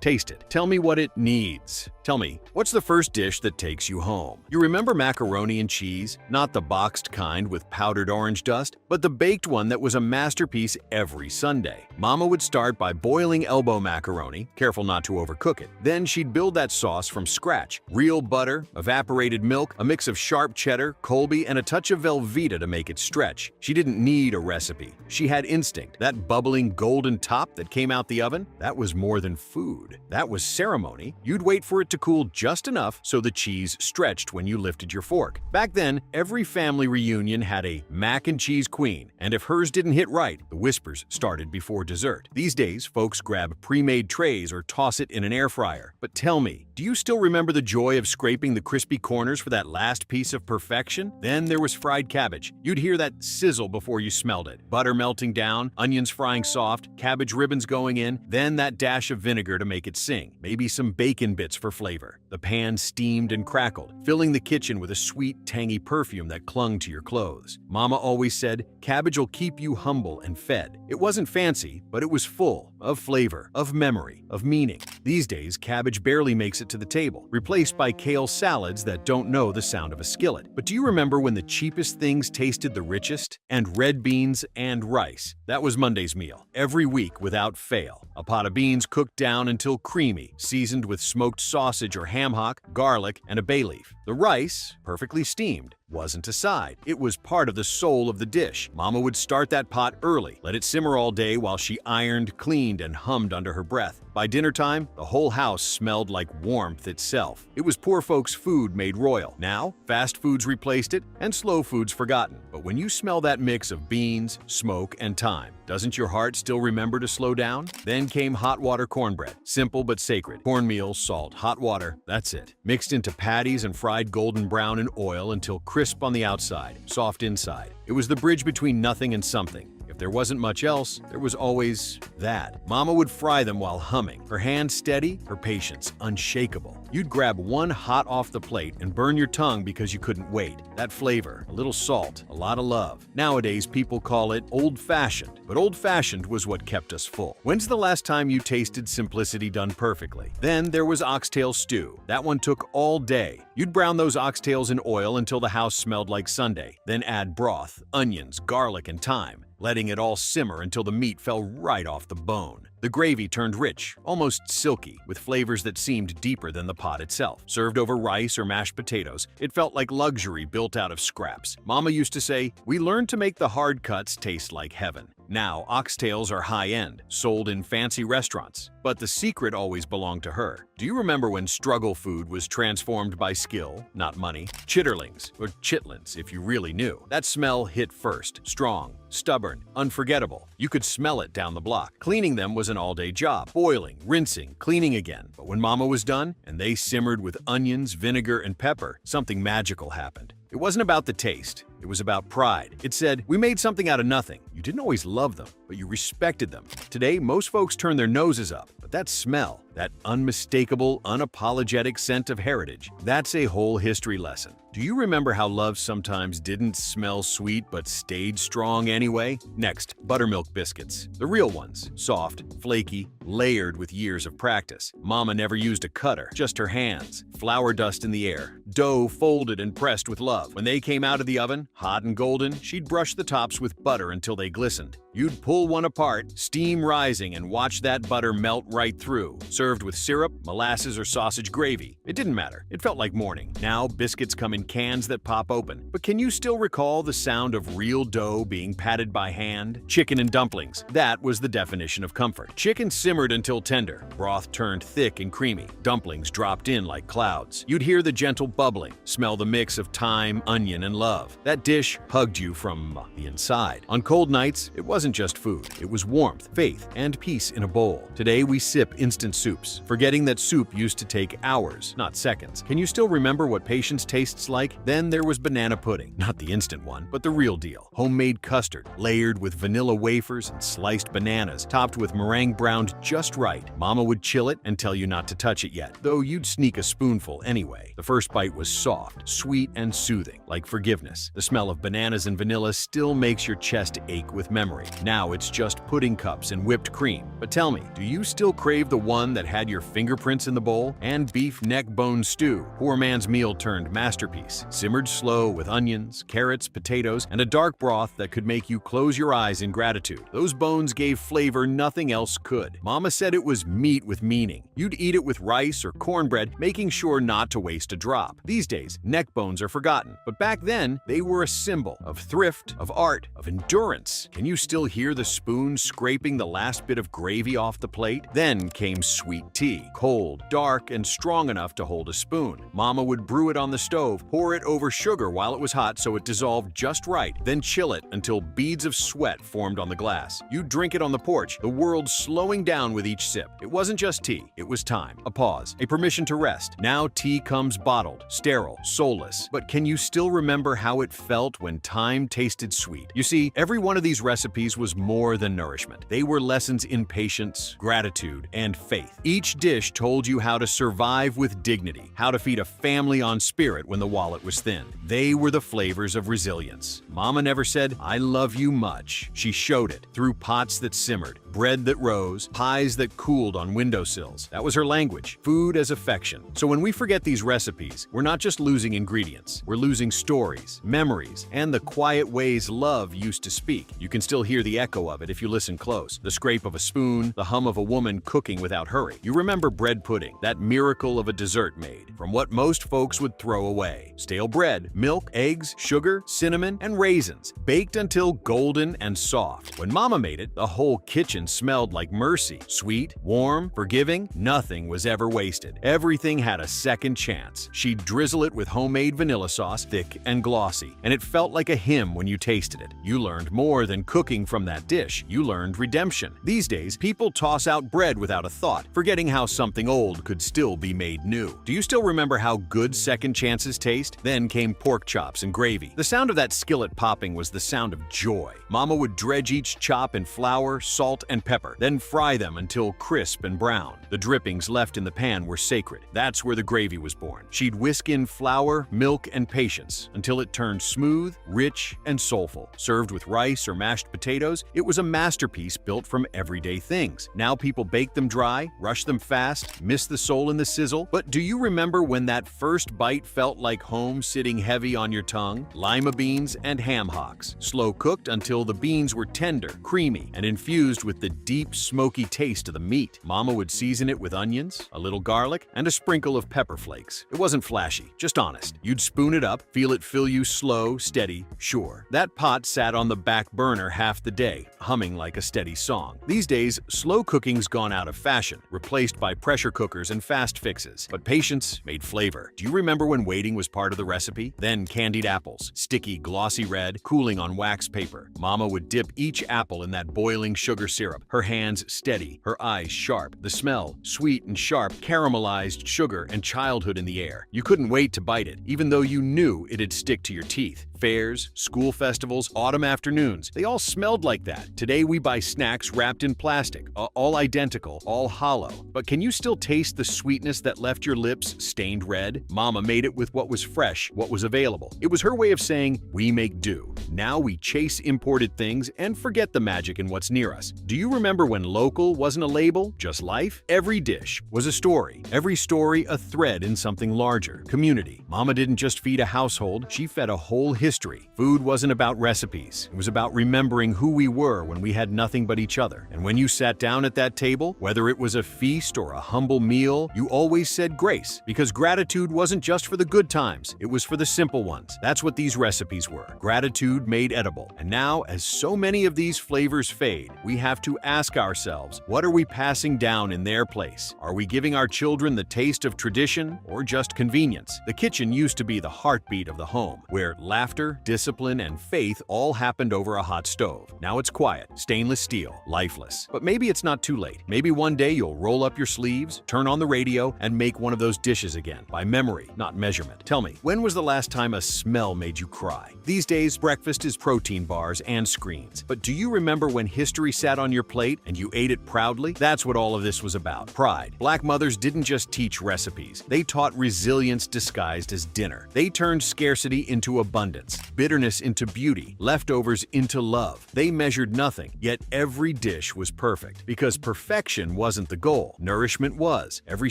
Taste it. Tell me what it needs. Tell me, what's the first dish that takes you home? You remember macaroni and cheese? Not the boxed kind with powdered orange dust, but the baked one that was a masterpiece every Sunday. Mama would start by boiling elbow macaroni, careful not to overcook it. Then she'd build that sauce from scratch. Real butter, evaporated milk, a mix of sharp cheddar, Colby, and a touch of Velveeta to make it stretch. She didn't need a recipe. She had instinct. That bubbling golden top that came out the oven, that was more than food. That was ceremony. You'd wait for it to cool just enough so the cheese stretched when you lifted your fork. Back then, every family reunion had a mac and cheese queen, and if hers didn't hit right, the whispers started before dessert. These days, folks grab pre-made trays or toss it in an air fryer. But tell me, do you still remember the joy of scraping the crispy corners for that last piece of perfection? Then there was fried cabbage. You'd hear that sizzle before you smelled it. Butter melting down, onions frying soft, cabbage ribbons going in, then that dash of vinegar to make it sing. Maybe some bacon bits for flavor. The pan steamed and crackled, filling the kitchen with a sweet, tangy perfume that clung to your clothes. Mama always said, cabbage will keep you humble and fed. It wasn't fancy, but it was full of flavor, of memory, of meaning. These days, cabbage barely makes it to the table, replaced by kale salads that don't know the sound of a skillet. But do you remember when the cheapest things tasted the richest? And red beans and rice. That was Monday's meal, every week without fail. A pot of beans cooked down until creamy, seasoned with smoked sausage or ham hock, garlic, and a bay leaf. The rice, perfectly steamed, wasn't a side. It was part of the soul of the dish. Mama would start that pot early, let it simmer all day while she ironed, cleaned, and hummed under her breath. By dinner time, the whole house smelled like warmth itself. It was poor folks' food made royal. Now, fast foods replaced it, and slow foods forgotten. But when you smell that mix of beans, smoke, and thyme, doesn't your heart still remember to slow down? Then came hot water cornbread. Simple but sacred. Cornmeal, salt, hot water, that's it. Mixed into patties and fried golden brown in oil until crisp on the outside, soft inside. It was the bridge between nothing and something. If there wasn't much else, there was always that. Mama would fry them while humming, her hand steady, her patience unshakable. You'd grab one hot off the plate and burn your tongue because you couldn't wait. That flavor, a little salt, a lot of love. Nowadays, people call it old-fashioned, but old-fashioned was what kept us full. When's the last time you tasted simplicity done perfectly? Then there was oxtail stew. That one took all day. You'd brown those oxtails in oil until the house smelled like Sunday. Then add broth, onions, garlic, and thyme, letting it all simmer until the meat fell right off the bone. The gravy turned rich, almost silky, with flavors that seemed deeper than the pot itself. Served over rice or mashed potatoes, it felt like luxury built out of scraps. Mama used to say, "We learned to make the hard cuts taste like heaven." Now, oxtails are high-end, sold in fancy restaurants. But the secret always belonged to her. Do you remember when struggle food was transformed by skill, not money? Chitterlings, or chitlins if you really knew. That smell hit first, strong, stubborn, unforgettable. You could smell it down the block. Cleaning them was an all-day job. Boiling, rinsing, cleaning again. But when Mama was done, and they simmered with onions, vinegar, and pepper, something magical happened. It wasn't about the taste. It was about pride. It said, we made something out of nothing. You didn't always love them, but you respected them. Today, most folks turn their noses up, but that smell, that unmistakable, unapologetic scent of heritage. That's a whole history lesson. Do you remember how love sometimes didn't smell sweet but stayed strong anyway? Next, buttermilk biscuits. The real ones. Soft, flaky, layered with years of practice. Mama never used a cutter, just her hands. Flour dust in the air. Dough folded and pressed with love. When they came out of the oven, hot and golden, she'd brush the tops with butter until they glistened. You'd pull one apart, steam rising, and watch that butter melt right through. Served with syrup, molasses, or sausage gravy. It didn't matter. It felt like morning. Now, biscuits come in cans that pop open. But can you still recall the sound of real dough being patted by hand? Chicken and dumplings. That was the definition of comfort. Chicken simmered until tender. Broth turned thick and creamy. Dumplings dropped in like clouds. You'd hear the gentle bubbling, smell the mix of thyme, onion, and love. That dish hugged you from the inside. On cold nights, it wasn't just food. It was warmth, faith, and peace in a bowl. Today, we sip instant soups, forgetting that soup used to take hours, not seconds. Can you still remember what patience tastes like? Then there was banana pudding. Not the instant one, but the real deal. Homemade custard, layered with vanilla wafers and sliced bananas, topped with meringue browned just right. Mama would chill it and tell you not to touch it yet, though you'd sneak a spoonful anyway. The first bite was soft, sweet, and soothing, like forgiveness. The smell of bananas and vanilla still makes your chest ache with memory. Now it's just pudding cups and whipped cream. But tell me, do you still crave the one that had your fingerprints in the bowl? And beef neck bone stew, poor man's meal turned masterpiece. Simmered slow with onions, carrots, potatoes, and a dark broth that could make you close your eyes in gratitude. Those bones gave flavor nothing else could. Mama said it was meat with meaning. You'd eat it with rice or cornbread, making sure not to waste a drop. These days, neck bones are forgotten, but back then, they were a symbol of thrift, of art, of endurance. Can you still hear the spoon scraping the last bit of gravy off the plate? Then came sweet tea, cold, dark, and strong enough to hold a spoon. Mama would brew it on the stove, pour it over sugar while it was hot so it dissolved just right, then chill it until beads of sweat formed on the glass. You'd drink it on the porch, the world slowing down with each sip. It wasn't just tea, it was time, a pause, a permission to rest. Now tea comes bottled, sterile, soulless. But can you still remember how it felt when time tasted sweet? You see, every one of these recipes was more than nourishment. They were lessons in patience, gratitude, and faith. Each dish told you how to survive with dignity, how to feed a family on spirit when the wallet was thin. They were the flavors of resilience. Mama never said, "I love you much." She showed it through pots that simmered, bread that rose, pies that cooled on windowsills. That was her language, food as affection. So when we forget these recipes, we're not just losing ingredients, we're losing stories, memories, and the quiet ways love used to speak. You can still hear the echo of it if you listen close. The scrape of a spoon, the hum of a woman cooking without hurry. You remember bread pudding, that miracle of a dessert made from what most folks would throw away. Stale bread, milk, eggs, sugar, cinnamon, and raisins, baked until golden and soft. When Mama made it, the whole kitchen smelled like mercy. Sweet, warm, forgiving, nothing was ever wasted. Everything had a second chance. She'd drizzle it with homemade vanilla sauce, thick and glossy, and it felt like a hymn when you tasted it. You learned more than cooking from that dish. You learned redemption. These days, people toss out bread without a thought, forgetting how something old could still be made new. Do you still remember how good second chances taste? Then came pork chops and gravy. The sound of that skillet popping was the sound of joy. Mama would dredge each chop in flour, salt, and pepper, then fry them until crisp and brown. The drippings left in the pan were sacred. That's where the gravy was born. She'd whisk in flour, milk, and patience until it turned smooth, rich, and soulful. Served with rice or mashed potatoes, it was a masterpiece built from everyday things. Now people bake them dry, rush them fast, miss the soul in the sizzle. But do you remember when that first bite felt like home sitting heavy on your tongue? Lima beans and ham hocks, slow cooked until the beans were tender, creamy, and infused with the deep, smoky taste of the meat. Mama would season it with onions, a little garlic, and a sprinkle of pepper flakes. It wasn't flashy, just honest. You'd spoon it up, feel it fill you slow, steady, sure. That pot sat on the back burner half the day, humming like a steady song. These days, slow cooking's gone out of fashion, replaced by pressure cookers and fast fixes. But patience made flavor. Do you remember when waiting was part of the recipe? Then candied apples, sticky, glossy red, cooling on wax paper. Mama would dip each apple in that boiling sugar syrup, her hands steady, her eyes sharp. The smell, sweet and sharp, caramelized sugar and childhood in the air. You couldn't wait to bite it, even though you knew it'd stick to your teeth. fairs, school festivals, autumn afternoons, they all smelled like that. Today we buy snacks wrapped in plastic, all identical, all hollow. But can you still taste the sweetness that left your lips stained red? Mama made it with what was fresh, what was available. It was her way of saying, we make do. Now we chase imported things and forget the magic in what's near us. Do you remember when local wasn't a label, just life? Every dish was a story. Every story a thread in something larger. Community. Mama didn't just feed a household, she fed a whole history. Food wasn't about recipes. It was about remembering who we were when we had nothing but each other. And when you sat down at that table, whether it was a feast or a humble meal, you always said grace, because gratitude wasn't just for the good times, it was for the simple ones. That's what these recipes were. Gratitude made edible. And now, as so many of these flavors fade, we have to ask ourselves, what are we passing down in their place? Are we giving our children the taste of tradition or just convenience? The kitchen used to be the heartbeat of the home, where laughter, discipline, and faith all happened over a hot stove. Now it's quiet, stainless steel, lifeless. But maybe it's not too late. Maybe one day you'll roll up your sleeves, turn on the radio, and make one of those dishes again, by memory, not measurement. Tell me, when was the last time a smell made you cry? These days, breakfast is protein bars and screens. But do you remember when history sat on your plate and you ate it proudly? That's what all of this was about. Pride. Black mothers didn't just teach recipes. They taught resilience disguised as dinner. They turned scarcity into abundance, bitterness into beauty, leftovers into love. They measured nothing, yet every dish was perfect. Because perfection wasn't the goal. Nourishment was. Every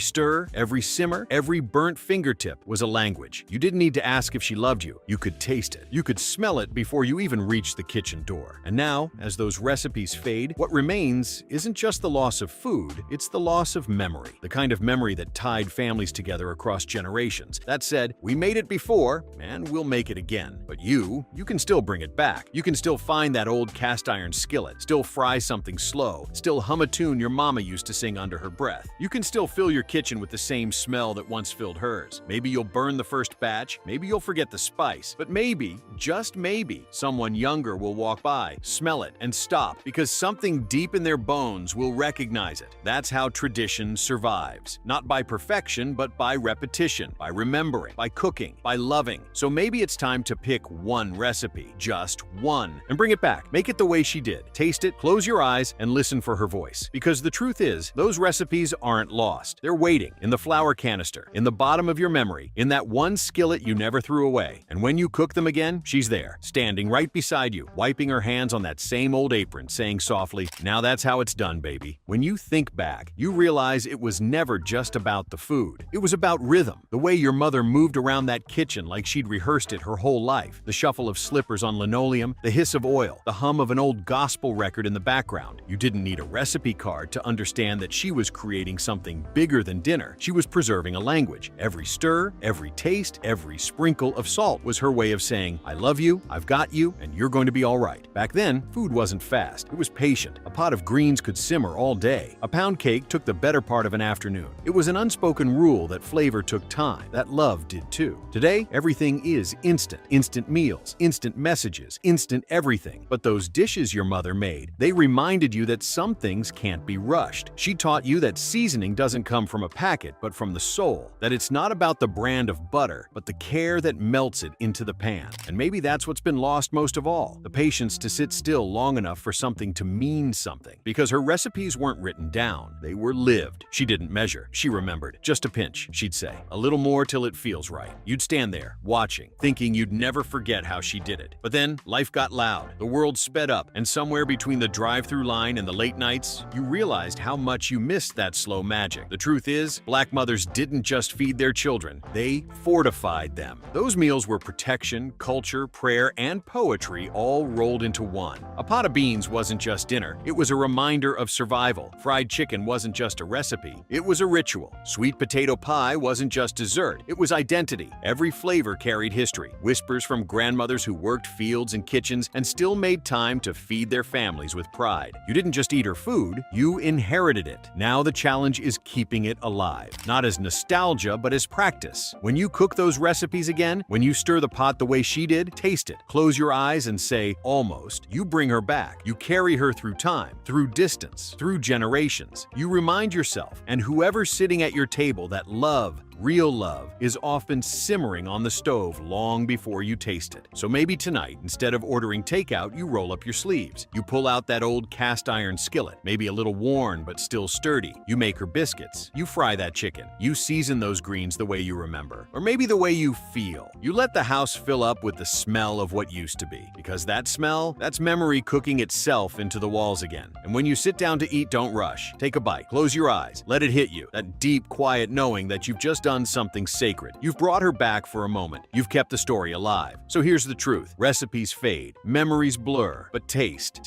stir, every simmer, every burnt fingertip was a language. You didn't need to ask if she loved you. You could taste it. You could smell it before you even reached the kitchen door. And now, as those recipes fade, what remains isn't just the loss of food, it's the loss of memory. The kind of memory that tied families together across generations. That said, we made it before, and we'll make it again. But you can still bring it back. You can still find that old cast iron skillet, still fry something slow, still hum a tune your mama used to sing under her breath. You can still fill your kitchen with the same smell that once filled hers. Maybe you'll burn the first batch, maybe you'll forget the spice, but maybe, just maybe, someone younger will walk by, smell it, and stop, because something deep in their bones will recognize it. That's how tradition survives. Not by perfection, but by repetition, by remembering, by cooking, by loving. So maybe it's time to pick one recipe, just one, and bring it back. Make it the way she did. Taste it, close your eyes, and listen for her voice. Because the truth is, those recipes aren't lost. They're waiting in the flour canister, in the bottom of your memory, in that one skillet you never threw away. And when you cook them again, she's there, standing right beside you, wiping her hands on that same old apron, saying softly, "Now that's how it's done, baby." When you think back, you realize it was never just about the food. It was about rhythm, the way your mother moved around that kitchen like she'd rehearsed it her whole life, the shuffle of slippers on linoleum, the hiss of oil, the hum of an old gospel record in the background. You didn't need a recipe card to understand that she was creating something bigger than dinner. She was preserving a language. Every stir, every taste, every sprinkle of salt was her way of saying, "I love you, I've got you, and you're going to be all right." Back then, food wasn't fast. It was patient. A pot of greens could simmer all day. A pound cake took the better part of an afternoon. It was an unspoken rule that flavor took time, that love did too. Today, everything is instant. Instant meals, instant messages, instant everything. But those dishes your mother made, they reminded you that some things can't be rushed. She taught you that seasoning doesn't come from a packet, but from the soul. That it's not about the brand of butter, but the care that melts it into the pan. And maybe that's what's been lost most of all, the patience to sit still long enough for something to mean something. Because her recipes weren't written down, they were lived. She didn't measure, she remembered. Just a pinch, she'd say. A little more till it feels right. You'd stand there, watching, thinking you'd never forget how she did it. But then, life got loud, the world sped up, and somewhere between the drive-through line and the late nights, you realized how much you missed that slow magic. The truth is, Black mothers didn't just feed their children, they fortified them. Those meals were protection, culture, prayer, and poetry all rolled into one. A pot of beans wasn't just dinner, it was a reminder of survival. Fried chicken wasn't just a recipe, it was a ritual. Sweet potato pie wasn't just dessert, it was identity. Every flavor carried history, whispers from grandmothers who worked fields and kitchens and still made time to feed their families with pride. You didn't just eat her food, you inherited it. Now the challenge is keeping it alive, not as nostalgia, but as practice. When you cook those recipes again, when you stir the pot the way she did, taste it, close your eyes and say, almost. You bring her back. You carry her through time, through distance, through generations. You remind yourself, and whoever's sitting at your table, that love real love, is often simmering on the stove long before you taste it. So maybe tonight, instead of ordering takeout, you roll up your sleeves. You pull out that old cast iron skillet, maybe a little worn but still sturdy. You make her biscuits. You fry that chicken. You season those greens the way you remember, or maybe the way you feel. You let the house fill up with the smell of what used to be, because that smell, that's memory cooking itself into the walls again. And when you sit down to eat, don't rush. Take a bite, close your eyes, let it hit you. That deep, quiet knowing that you've just done something sacred. You've brought her back for a moment. You've kept the story alive. So here's the truth. Recipes fade, memories blur, but taste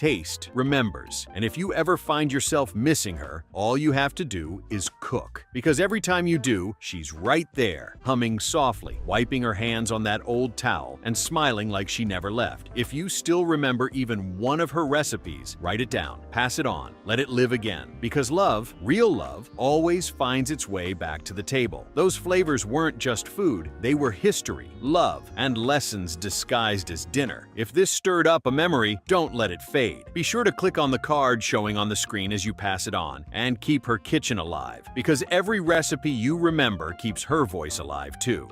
remembers. And if you ever find yourself missing her, all you have to do is cook. Because every time you do, she's right there, humming softly, wiping her hands on that old towel, and smiling like she never left. If you still remember even one of her recipes, write it down, pass it on, let it live again. Because love, real love, always finds its way back to the table. Those flavors weren't just food, they were history, love, and lessons disguised as dinner. If this stirred up a memory, don't let it fade. Be sure to click on the card showing on the screen as you pass it on, and keep her kitchen alive, because every recipe you remember keeps her voice alive too.